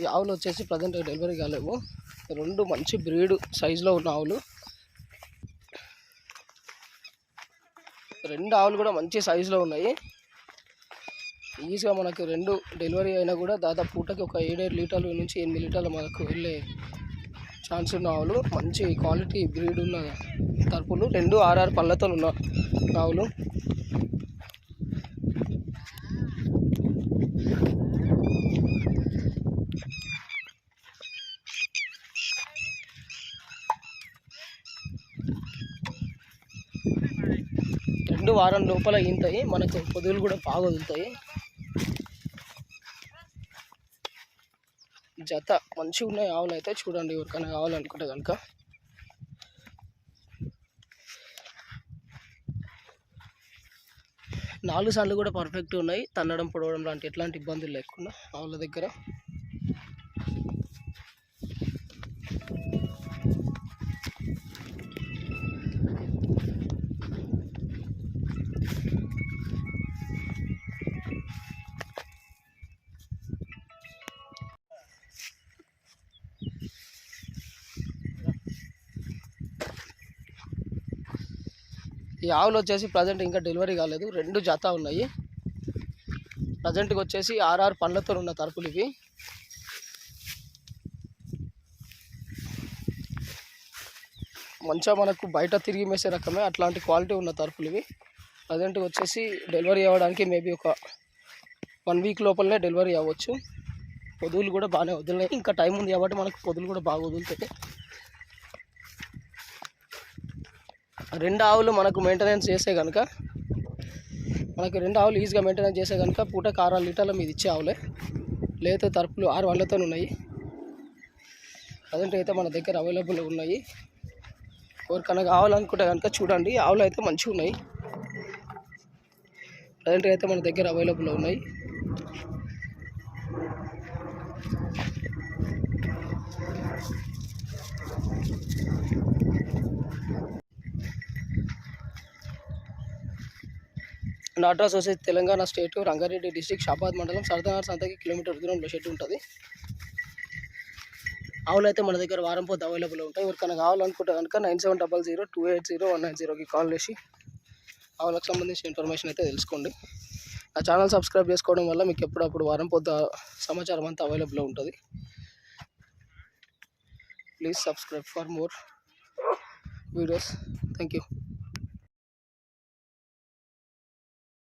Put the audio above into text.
ఈ ఆవులు వచ్చేసి ప్రజెంట్ డెలివరీ కాలేవు. రెండు మంచి బ్రీడ్ సైజులో ఉన్న ఆవులు. రెండు ఆవులు కూడా మంచి సైజులో ఉన్నాయి. ఈజీగా మనకు రెండు డెలివరీ అయినా కూడా దాదాపు పూటకి ఒక 7 లీటర్ల నుంచి 8 లీటర్లు మనకు వెళ్ళే ఛాన్స్ ఉన్న ఆవులు. మంచి క్వాలిటీ బ్రీడ్ ఉన్న తరపులు. 2 పళ్ళతో ఉన్న ఆవులు. వారం లోపల ఈంతాయి. మనకు పొదువులు కూడా బాగా వదులుతాయి. జత మంచిగా ఉన్నాయి ఆవులు అయితే. చూడండి, ఎవరికైనా కావాలనుకుంటే కనుక. నాలుగు సార్లు కూడా పర్ఫెక్ట్ ఉన్నాయి. తన్నడం పొడవడం లాంటి ఎట్లాంటి ఇబ్బందులు లేకుండా ఆవుల దగ్గర. ఈ ఆవులు వచ్చేసి ప్రజెంట్ ఇంకా డెలివరీ కాలేదు. 2 జత ఉన్నాయి. ప్రజెంట్కి వచ్చేసి 6 పళ్ళతో ఉన్న తరపులు ఇవి. మంచిగా మనకు బయట తిరిగి మేసే రకమే, అట్లాంటి క్వాలిటీ ఉన్న తరపులు ఇవి. ప్రజెంట్కి వచ్చేసి డెలివరీ అవ్వడానికి మేబీ ఒక 1 వీక్ లోపలనే డెలివరీ అవ్వచ్చు. పొదువులు కూడా బాగానే వదిలినాయి. ఇంకా టైం ఉంది కాబట్టి మనకు పొదువులు కూడా బాగా వదులుతాయి. 2 ఆవులు మనకు మెయింటెనెన్స్ చేస్తే కనుక, మనకు 2 ఆవులు ఈజీగా మెయింటెనెన్స్ చేస్తే కనుక పూటకు 6 లీటర్ల మీద ఇచ్చే ఆవులే. లేతే తరపులు 6 వాళ్ళతో ఉన్నాయి. ప్రజెంట్ అయితే మన దగ్గర అవైలబుల్ ఉన్నాయి. ఎవరికైనా కావాలనుకుంటే కనుక చూడండి. ఆవులు అయితే మంచిగా ఉన్నాయి. ప్రజెంట్ అయితే మన దగ్గర అవైలబుల్ ఉన్నాయి. నా అడ్రస్ వచ్చేసి తెలంగాణ స్టేట్, రంగారెడ్డి డిస్ట్రిక్ట్, షాబాద్ మండలం, సర్దార్ సంతకి కిలోమీటర్ దూరంలో షెడ్ ఉంటుంది. ఆవులు అయితే మన దగ్గర వారం పొద్దు అవైలబుల్ ఉంటాయి. ఎవరికైనా కావాలనుకుంటే కనుక 9700280190కి కాల్ చేసి ఆవులకు సంబంధించిన ఇన్ఫర్మేషన్ అయితే తెలుసుకోండి. నా ఛానల్ సబ్స్క్రైబ్ చేసుకోవడం వల్ల మీకు ఎప్పుడప్పుడు వారం పొద్దు సమాచారం అంతా అవైలబుల్ ఉంటుంది. Please subscribe for more videos. Thank you.